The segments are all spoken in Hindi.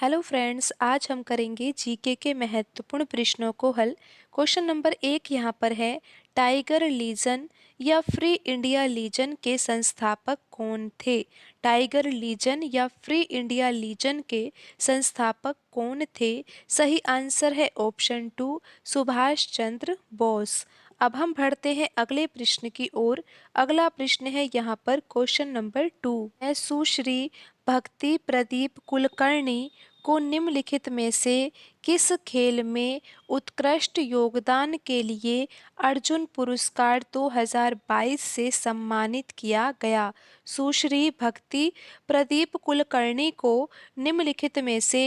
हेलो फ्रेंड्स, आज हम करेंगे जीके के महत्वपूर्ण प्रश्नों को हल। क्वेश्चन नंबर 1 यहाँ पर है, टाइगर लीजन या फ्री इंडिया लीजन के संस्थापक कौन थे? टाइगर लीजन या फ्री इंडिया लीजन के संस्थापक कौन थे? सही आंसर है ऑप्शन 2, सुभाष चंद्र बोस। अब हम बढ़ते हैं अगले प्रश्न की ओर। अगला प्रश्न है यहाँ पर क्वेश्चन नंबर 2 है, सुश्री भक्ति प्रदीप कुलकर्णी को निम्नलिखित में से किस खेल में उत्कृष्ट योगदान के लिए अर्जुन पुरस्कार 2022 से सम्मानित किया गया? सुश्री भक्ति प्रदीप कुलकर्णी को निम्नलिखित में से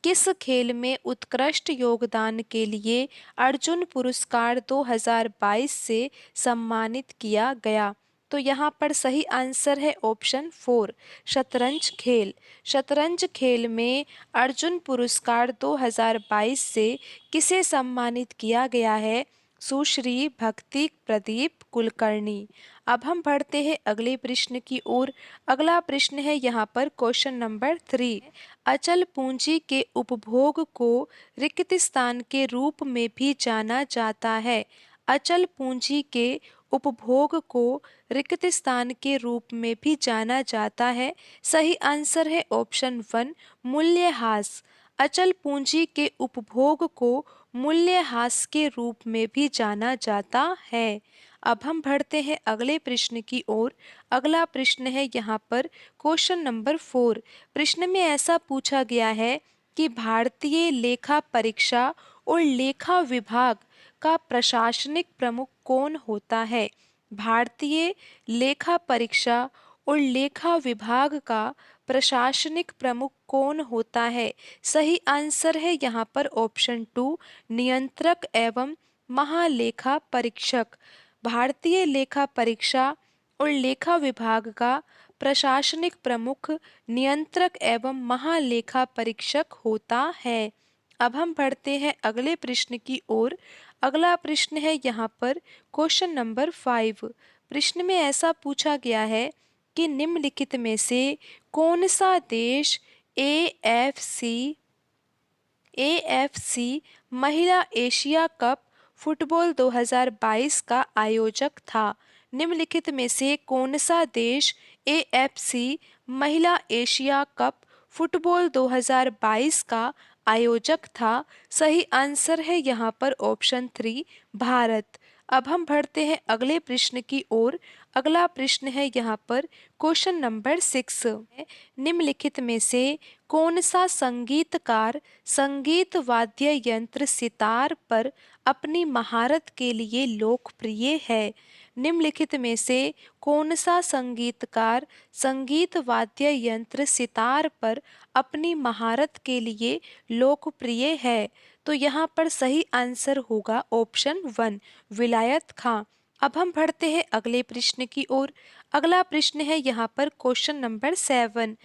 किस खेल में उत्कृष्ट योगदान के लिए अर्जुन पुरस्कार 2022 से सम्मानित किया गया? तो यहाँ पर सही आंसर है ऑप्शन 4, शतरंज खेल। शतरंज खेल में अर्जुन पुरस्कार 2022 से किसे सम्मानित किया गया है? सुश्री भक्ति प्रदीप कुलकर्णी। अब हम बढ़ते हैं अगले प्रश्न की ओर। अगला प्रश्न है यहाँ पर क्वेश्चन नंबर 3, अचल पूंजी के उपभोग को रिक्त स्थान के रूप में भी जाना जाता है। अचल पूंजी के उपभोग को रिक्त स्थान के रूप में भी जाना जाता है। सही आंसर है ऑप्शन 1, मूल्यह्रास। अचल पूंजी के उपभोग को मूल्यह्रास के रूप में भी जाना जाता है। अब हम बढ़ते हैं अगले प्रश्न की ओर। अगला प्रश्न है यहाँ पर क्वेश्चन नंबर 4। प्रश्न में ऐसा पूछा गया है कि भारतीय लेखा परीक्षा और लेखा विभाग का प्रशासनिक प्रमुख कौन होता है? भारतीय लेखा परीक्षा और लेखा विभाग का प्रशासनिक प्रमुख कौन होता है? सही आंसर है यहाँ पर ऑप्शन 2, नियंत्रक एवं महालेखा परीक्षक। भारतीय लेखा परीक्षा और लेखा विभाग का प्रशासनिक प्रमुख नियंत्रक एवं महालेखा परीक्षक होता है। अब हम बढ़ते हैं अगले प्रश्न की ओर। अगला प्रश्न है यहाँ पर क्वेश्चन नंबर 5। प्रश्न में ऐसा पूछा गया है कि निम्नलिखित में से कौन सा देश एएफसी महिला एशिया कप फुटबॉल 2022 का आयोजक था? निम्नलिखित में से कौन सा देश एएफसी महिला एशिया कप फुटबॉल 2022 का आयोजक था? सही आंसर है यहाँ पर ऑप्शन 3, भारत। अब हम बढ़ते हैं अगले प्रश्न की ओर। अगला प्रश्न है यहाँ पर क्वेश्चन नंबर 6। निम्नलिखित में से कौन सा संगीतकार संगीत वाद्य यंत्र सितार पर अपनी महारत के लिए लोकप्रिय है? निम्नलिखित में से कौन सा संगीतकार संगीत वाद्य यंत्र सितार पर अपनी महारत के लिए लोकप्रिय है? तो यहाँ पर सही आंसर होगा ऑप्शन 1, विलायत खां। अब हम बढ़ते हैं अगले प्रश्न की ओर। अगला प्रश्न है यहाँ पर क्वेश्चन नंबर 7।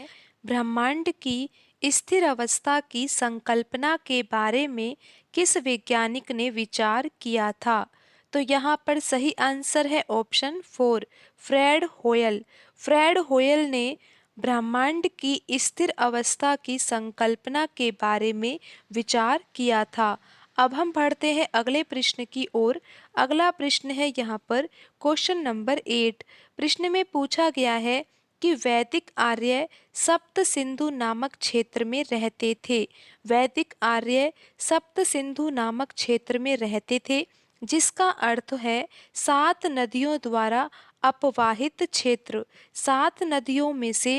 ब्रह्मांड की स्थिर अवस्था की संकल्पना के बारे में किस वैज्ञानिक ने विचार किया था? तो यहाँ पर सही आंसर है ऑप्शन 4, फ्रेड होयल। फ्रेड होयल ने ब्रह्मांड की स्थिर अवस्था की संकल्पना के बारे में विचार किया था। अब हम बढ़ते हैं अगले प्रश्न की ओर। अगला प्रश्न है यहाँ पर क्वेश्चन नंबर 8। प्रश्न में पूछा गया है कि वैदिक आर्य सप्त सिंधु नामक क्षेत्र में रहते थे। वैदिक आर्य सप्त सिंधु नामक क्षेत्र में रहते थे, जिसका अर्थ है 7 नदियों द्वारा अपवाहित क्षेत्र। 7 नदियों में से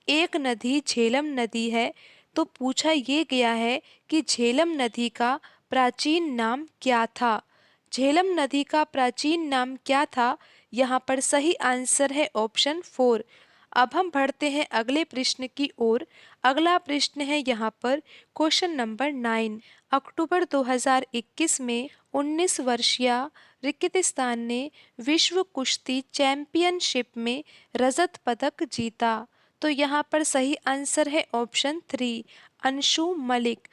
एक नदी झेलम नदी है। तो पूछा ये गया है कि झेलम नदी का प्राचीन नाम क्या था? झेलम नदी का प्राचीन नाम क्या था? यहाँ पर सही आंसर है ऑप्शन 4। अब हम बढ़ते हैं अगले प्रश्न की ओर। अगला प्रश्न है यहाँ पर क्वेश्चन नंबर 9। अक्टूबर 2021 में 19 वर्षीय रिकितस्थान ने विश्व कुश्ती चैंपियनशिप में रजत पदक जीता। तो यहाँ पर सही आंसर है ऑप्शन 3, अंशु मलिक।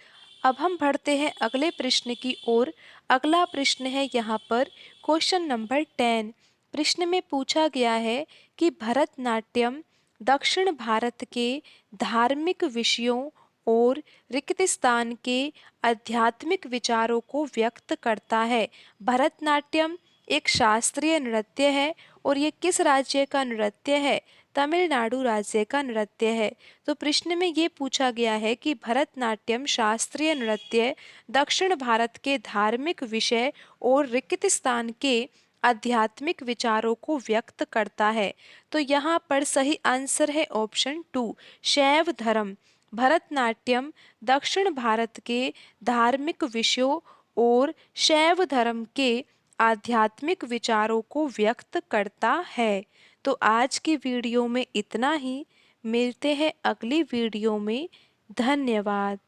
अब हम बढ़ते हैं अगले प्रश्न की ओर। अगला प्रश्न है यहाँ पर क्वेश्चन नंबर 10। प्रश्न में पूछा गया है कि भरतनाट्यम दक्षिण भारत के धार्मिक विषयों और रिक्तिस्तान के आध्यात्मिक विचारों को व्यक्त करता है। भरतनाट्यम एक शास्त्रीय नृत्य है और ये किस राज्य का नृत्य है? तमिलनाडु राज्य का नृत्य है। तो प्रश्न में ये पूछा गया है कि भरतनाट्यम शास्त्रीय नृत्य दक्षिण भारत के धार्मिक विषय और रिक्तिस्तान के आध्यात्मिक विचारों को व्यक्त करता है। तो यहाँ पर सही आंसर है ऑप्शन 2, शैव धर्म। भरतनाट्यम दक्षिण भारत के धार्मिक विषयों और शैव धर्म के आध्यात्मिक विचारों को व्यक्त करता है। तो आज की वीडियो में इतना ही। मिलते हैं अगली वीडियो में। धन्यवाद।